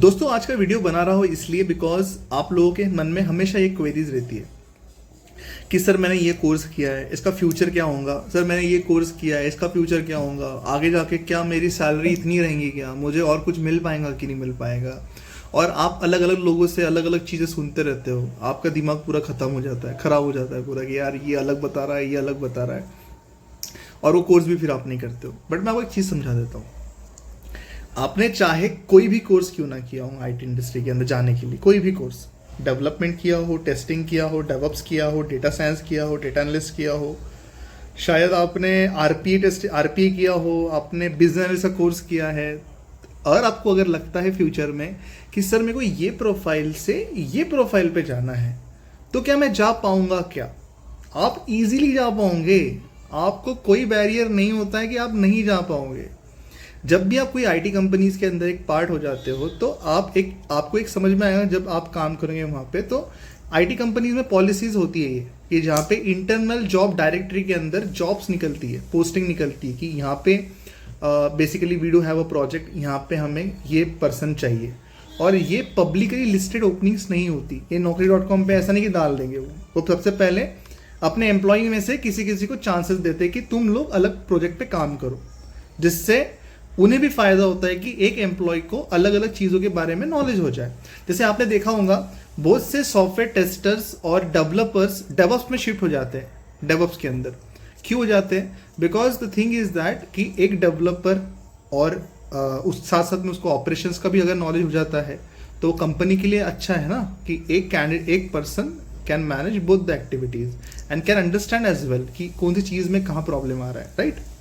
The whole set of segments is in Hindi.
दोस्तों आज का वीडियो बना रहा हूँ इसलिए बिकॉज आप लोगों के मन में हमेशा ये क्वेरीज रहती है कि सर मैंने ये कोर्स किया है, इसका फ्यूचर क्या होगा। सर मैंने ये कोर्स किया है, इसका फ्यूचर क्या होगा, आगे जाके क्या मेरी सैलरी इतनी रहेंगी, क्या मुझे और कुछ मिल पाएगा कि नहीं मिल पाएगा। और आप अलग अलग लोगों से अलग अलग चीज़ें सुनते रहते हो, आपका दिमाग पूरा ख़त्म हो जाता है, ख़राब हो जाता है पूरा कि यार ये अलग बता रहा है, ये अलग बता रहा है, और वो कोर्स भी फिर आप नहीं करते हो। बट मैं आपको एक चीज़ समझा देता हूँ। आपने चाहे कोई भी कोर्स क्यों ना किया हो आईटी इंडस्ट्री के अंदर जाने के लिए, कोई भी कोर्स, डेवलपमेंट किया हो, टेस्टिंग किया हो, डेवऑप्स किया हो, डेटा साइंस किया हो, डेटा एनालिस्ट किया हो, शायद आपने आरपीए किया हो, आपने बिजनेस एनालिस्ट का कोर्स किया है, और आपको अगर लगता है फ्यूचर में कि सर मेरे को ये प्रोफाइल से ये प्रोफाइल पे जाना है, तो क्या मैं जा पाऊंगा? क्या आप इजीली जा पाओगे। आपको कोई बैरियर नहीं होता है कि आप नहीं जा पाओगे। जब भी आप कोई आईटी कंपनीज के अंदर एक पार्ट हो जाते हो तो आपको एक समझ में आएगा जब आप काम करेंगे वहाँ पे। तो आईटी कंपनीज में पॉलिसीज होती है ये कि जहाँ पे इंटरनल जॉब डायरेक्टरी के अंदर जॉब्स निकलती है, पोस्टिंग निकलती है कि यहाँ पे basically we do have a project, यहाँ पे हमें ये पर्सन चाहिए। और ये पब्लिकली लिस्टेड ओपनिंग्स नहीं होती, ये naukri.com पे ऐसा नहीं कि डाल देंगे। वो सबसे पहले अपने एम्प्लॉई में से किसी किसी को चांसेस देते हैं कि तुम लोग अलग प्रोजेक्ट पे काम करो, जिससे उन्हें भी फायदा होता है कि एक एम्प्लॉय को अलग अलग चीज़ों के बारे में नॉलेज हो जाए। जैसे आपने देखा होगा बहुत से सॉफ्टवेयर टेस्टर्स और डेवलपर्स डेवऑप्स में शिफ्ट हो जाते हैं। डेवऑप्स के अंदर क्यों हो जाते हैं? Because the thing is that कि एक डेवलपर और उस साथ साथ में उसको ऑपरेशंस का भी अगर नॉलेज हो जाता है तो कंपनी के लिए अच्छा है ना, कि एक person can manage both the activities and can understand as well कि कौन सी चीज़ में कहाँ प्रॉब्लम आ रहा है, राइट।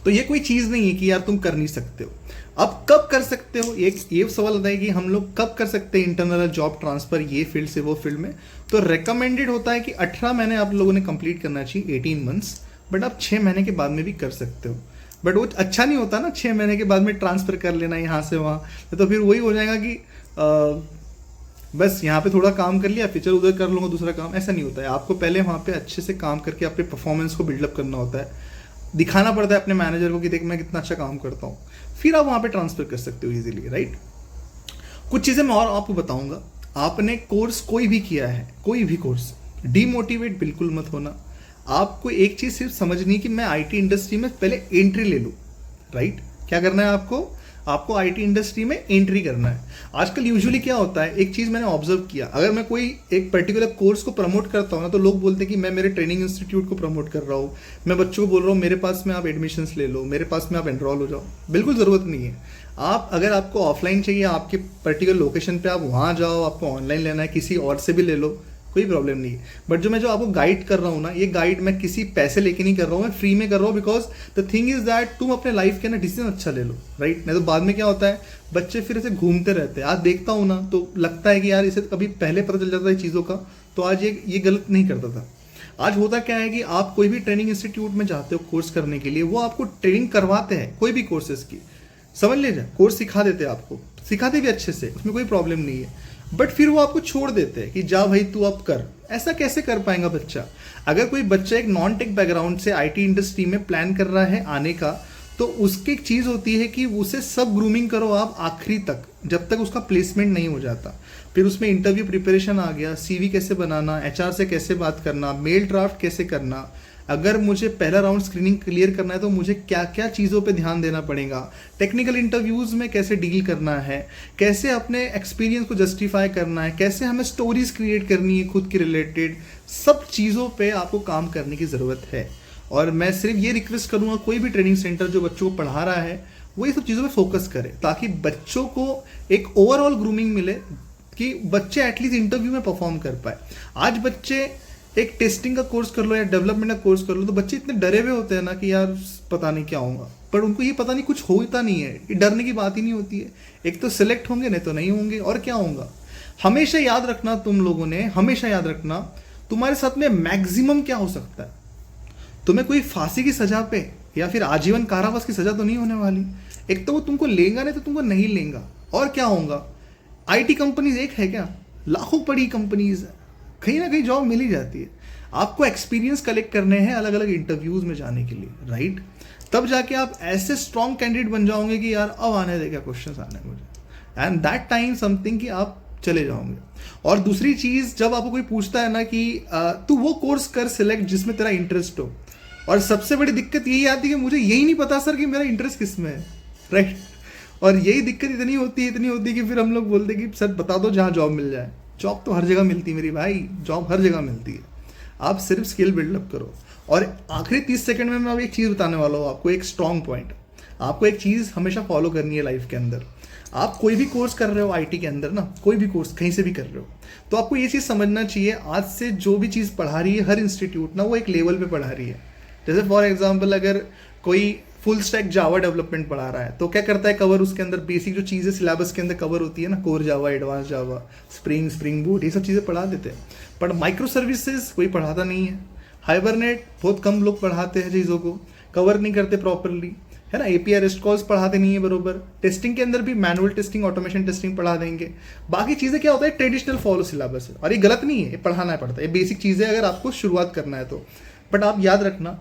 तो ये कोई चीज़ नहीं है कि यार तुम कर नहीं सकते हो। अब कब कर सकते हो, एक ये सवाल आता है कि हम लोग कब कर सकते हैं इंटरनल जॉब ट्रांसफर ये फील्ड से वो फील्ड में। तो रेकमेंडेड होता है कि 18 महीने आप लोगों ने कंप्लीट करना चाहिए, 18 मंथ्स। बट आप 6 महीने के बाद में भी कर सकते हो। बट वो अच्छा नहीं होता ना 6 महीने के बाद में ट्रांसफर कर लेना यहाँ से वहाँ, तो फिर वही हो जाएगा कि बस यहाँ पे थोड़ा काम कर लिया फिर चलो उधर कर लूँगा दूसरा काम। ऐसा नहीं होता है। आपको पहले वहाँ पे अच्छे से काम करके अपने परफॉर्मेंस को बिल्डअप करना होता है, दिखाना पड़ता है अपने मैनेजर को कि देख मैं कितना अच्छा काम करता हूँ, फिर आप वहाँ पे ट्रांसफर कर सकते हो इजीली, राइट। कुछ चीज़ें मैं और आपको बताऊंगा। आपने कोर्स कोई भी किया है, कोई भी कोर्स, डीमोटिवेट बिल्कुल मत होना। आपको एक चीज़ सिर्फ समझनी है कि मैं आईटी इंडस्ट्री में पहले एंट्री ले लूँ, राइट। क्या करना है आपको आईटी इंडस्ट्री में एंट्री करना है। आजकल यूजुअली क्या होता है, एक चीज़ मैंने ऑब्जर्व किया, अगर मैं कोई एक पर्टिकुलर कोर्स को प्रमोट करता हूँ ना, तो लोग बोलते हैं कि मैं मेरे ट्रेनिंग इंस्टीट्यूट को प्रमोट कर रहा हूँ, मैं बच्चों को बोल रहा हूँ मेरे पास में आप एडमिशन्स ले लो, मेरे पास में आप एनरोल हो जाओ। बिल्कुल ज़रूरत नहीं है। आप अगर आपको ऑफलाइन चाहिए, आपके पर्टिकुलर लोकेशन पर आप वहाँ जाओ, आपको ऑनलाइन लेना है किसी और से भी ले लो, कोई प्रॉब्लम नहीं है। बट जो आपको गाइड कर रहा हूँ ना, ये गाइड मैं किसी पैसे लेके नहीं कर रहा हूँ, मैं फ्री में कर रहा हूँ। Because the thing is that तुम अपने लाइफ के ना डिसीजन अच्छा ले लो, राइट। नहीं तो बाद में क्या होता है, बच्चे फिर ऐसे घूमते रहते हैं। आज देखता हूँ ना तो लगता है कि यार इसे कभी पहले पता चल जाता है चीज़ों का, तो आज ये गलत नहीं करता था। आज होता क्या है कि आप कोई भी ट्रेनिंग इंस्टीट्यूट में जाते हो कोर्स करने के लिए, वो आपको ट्रेनिंग करवाते हैं कोई भी कोर्सेज की, समझ लीजिए कोर्स सिखा देते हैं, आपको सिखाते भी अच्छे से, उसमें कोई प्रॉब्लम नहीं है। बट फिर वो आपको छोड़ देते हैं कि जा भाई तू अब कर। ऐसा कैसे कर पाएगा बच्चा? अगर कोई बच्चा एक नॉन टेक बैकग्राउंड से आईटी इंडस्ट्री में प्लान कर रहा है आने का, तो उसकी एक चीज़ होती है कि उसे सब ग्रूमिंग करो आप आखिरी तक, जब तक उसका प्लेसमेंट नहीं हो जाता। फिर उसमें इंटरव्यू प्रिपरेशन आ गया, सीवी कैसे बनाना, एचआर से कैसे बात करना, मेल ड्राफ्ट कैसे करना, अगर मुझे पहला राउंड स्क्रीनिंग क्लियर करना है तो मुझे क्या क्या चीज़ों पे ध्यान देना पड़ेगा, टेक्निकल इंटरव्यूज़ में कैसे डील करना है, कैसे अपने एक्सपीरियंस को जस्टिफाई करना है, कैसे हमें स्टोरीज क्रिएट करनी है खुद के रिलेटेड, सब चीज़ों पे आपको काम करने की ज़रूरत है। और मैं सिर्फ ये रिक्वेस्ट करूँगा कोई भी ट्रेनिंग सेंटर जो बच्चों को पढ़ा रहा है वो ये सब चीज़ों पे फोकस करे, ताकि बच्चों को एक ओवरऑल ग्रूमिंग मिले कि बच्चे एटलीस्ट इंटरव्यू में परफॉर्म कर पाए। आज बच्चे एक टेस्टिंग का कोर्स कर लो या डेवलपमेंट का कोर्स कर लो तो बच्चे इतने डरे हुए होते हैं ना कि यार पता नहीं क्या होगा, पर उनको ये पता नहीं कुछ होता नहीं है। ये डरने की बात ही नहीं होती है। एक तो सिलेक्ट होंगे नहीं तो नहीं होंगे, और क्या होगा। हमेशा याद रखना, तुम लोगों ने हमेशा याद रखना, तुम्हारे साथ में मैक्सिमम क्या हो सकता है। तुम्हें कोई फांसी की सजा पे या फिर आजीवन कारावास की सजा तो नहीं होने वाली। एक तो वो तुमको लेगा नहीं तो तुमको नहीं लेगा, और क्या होगा। आईटी कंपनीज एक है क्या, लाखों बड़ी कंपनीज है, कहीं ना कहीं जॉब मिल ही जाती है। आपको एक्सपीरियंस कलेक्ट करने हैं अलग अलग इंटरव्यूज में जाने के लिए, राइट। तब जाके आप ऐसे स्ट्रॉन्ग कैंडिडेट बन जाओगे कि यार अब आने दे क्या क्वेश्चन आने मुझे, एंड दैट टाइम समथिंग कि आप चले जाओगे। और दूसरी चीज़, जब आपको कोई पूछता है ना कि तू वो कोर्स कर सिलेक्ट जिसमें तेरा इंटरेस्ट हो, और सबसे बड़ी दिक्कत यही आती है कि मुझे यही नहीं पता सर कि मेरा इंटरेस्ट किस में है, राइट। और यही दिक्कत इतनी होती है कि फिर हम लोग बोलते हैं कि सर बता दो जहाँ जॉब मिल जाए। जॉब तो हर जगह मिलती है मेरी भाई, जॉब हर जगह मिलती है, आप सिर्फ स्किल बिल्डअप करो। और आखिरी 30 सेकंड में मैं अब एक चीज़ बताने वाला हूँ आपको, एक स्ट्रॉन्ग पॉइंट। आपको एक चीज़ हमेशा फॉलो करनी है लाइफ के अंदर। आप कोई भी कोर्स कर रहे हो आईटी के अंदर ना, कोई भी कोर्स कहीं से भी कर रहे हो, तो आपको ये चीज़ समझना चाहिए, आज से जो भी चीज़ पढ़ा रही है हर इंस्टीट्यूट ना, वो एक लेवल पे पढ़ा रही है। जैसे फॉर एग्जांपल अगर कोई फुल स्टैक जावा डेवलपमेंट पढ़ा रहा है, तो क्या करता है कवर, उसके अंदर बेसिक जो चीज़ें सिलेबस के अंदर कवर होती है ना, कोर जावा, एडवांस जावा, स्प्रिंग बूट, ये सब चीज़ें पढ़ा देते हैं। पर माइक्रो सर्विसेज कोई पढ़ाता नहीं है, हाइबरनेट बहुत कम लोग पढ़ाते हैं, चीज़ों को कवर नहीं करते प्रॉपरली, है ना। एपीआई रेस्ट कॉल्स पढ़ाते नहीं है बरोबर। टेस्टिंग के अंदर भी मैनुअल टेस्टिंग, ऑटोमेशन टेस्टिंग पढ़ा देंगे। बाकी चीज़ें क्या होता है, ट्रेडिशनल फॉलो सिलेबस है, और ये गलत नहीं है, ये पढ़ाना पड़ता है, ये बेसिक चीज़ें अगर आपको शुरुआत करना है तो। बट आप याद रखना,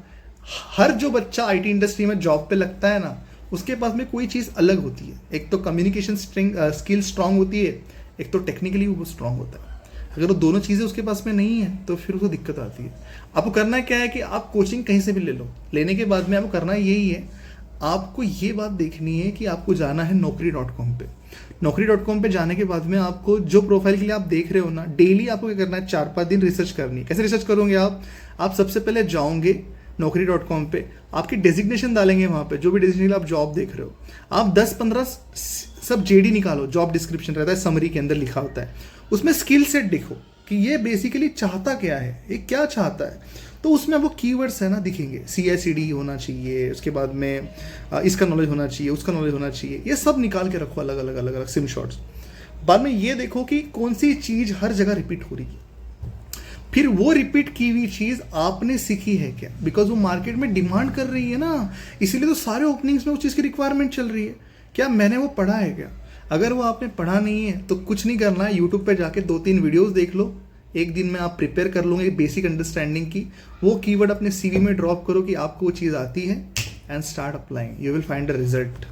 हर जो बच्चा आईटी इंडस्ट्री में जॉब पे लगता है ना, उसके पास में कोई चीज़ अलग होती है। एक तो कम्युनिकेशन स्किल स्ट्रांग होती है, एक तो टेक्निकली वो स्ट्रांग होता है। अगर वो दोनों चीज़ें उसके पास में नहीं है तो फिर उसको दिक्कत आती है। आपको करना क्या है कि आप कोचिंग कहीं से भी ले लो, लेने के बाद में आपको करना यही है, आपको ये बात देखनी है कि आपको जाना है naukri.com पे। naukri.com पे जाने के बाद में आपको जो प्रोफाइल के लिए आप देख रहे हो ना, डेली आपको क्या करना है, 4-5 दिन रिसर्च करनी है। कैसे रिसर्च करोगे आप सबसे पहले जाओगे naukri.com पे, आपकी डेजिग्नेशन डालेंगे वहाँ पे, जो भी डेजिग्नेशन आप जॉब देख रहे हो, आप 10-15 सब जेडी निकालो, जॉब डिस्क्रिप्शन रहता है, समरी के अंदर लिखा होता है, उसमें स्किल सेट देखो कि ये बेसिकली चाहता क्या है, ये क्या चाहता है। तो उसमें वो कीवर्ड्स है ना दिखेंगे, CI/CD होना चाहिए, उसके बाद में इसका नॉलेज होना चाहिए, उसका नॉलेज होना चाहिए, ये सब निकाल के रखो अलग अलग सिम शॉट्स। बाद में ये देखो कि कौन सी चीज़ हर जगह रिपीट हो रही है, फिर वो रिपीट की हुई चीज़ आपने सीखी है क्या, बिकॉज वो मार्केट में डिमांड कर रही है ना, इसीलिए तो सारे ओपनिंग्स में उस चीज़ की रिक्वायरमेंट चल रही है। क्या मैंने वो पढ़ा है क्या? अगर वो आपने पढ़ा नहीं है तो कुछ नहीं करना है, यूट्यूब पे जाके 2-3 वीडियोस देख लो, एक दिन में आप प्रिपेयर कर लोगे बेसिक अंडरस्टैंडिंग की, वो कीवर्ड अपने CV में ड्रॉप करो कि आपको वो चीज़ आती है, and start applying, you will find a result.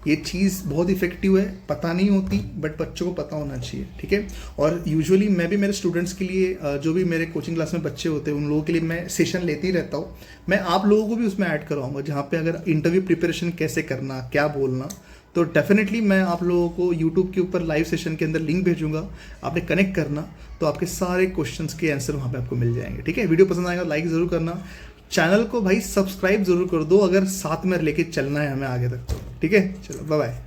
ये चीज़ बहुत इफेक्टिव है, पता नहीं होती बट बच्चों को पता होना चाहिए, ठीक है। और यूजुअली मैं भी मेरे स्टूडेंट्स के लिए, जो भी मेरे कोचिंग क्लास में बच्चे होते हैं उन लोगों के लिए मैं सेशन लेती रहता हूँ। मैं आप लोगों को भी उसमें ऐड करवाऊंगा, जहाँ पे अगर इंटरव्यू प्रिपरेशन कैसे करना, क्या बोलना, तो डेफिनेटली मैं आप लोगों को यूट्यूब के ऊपर लाइव सेशन के अंदर लिंक भेजूंगा, आपने कनेक्ट करना, तो आपके सारे क्वेश्चंस के आंसर वहाँ पे आपको मिल जाएंगे, ठीक है। वीडियो पसंद आएगा लाइक ज़रूर करना, चैनल को भाई सब्सक्राइब जरूर कर दो, अगर साथ में लेके चलना है हमें आगे तक तो, ठीक है। चलो बाय बाय।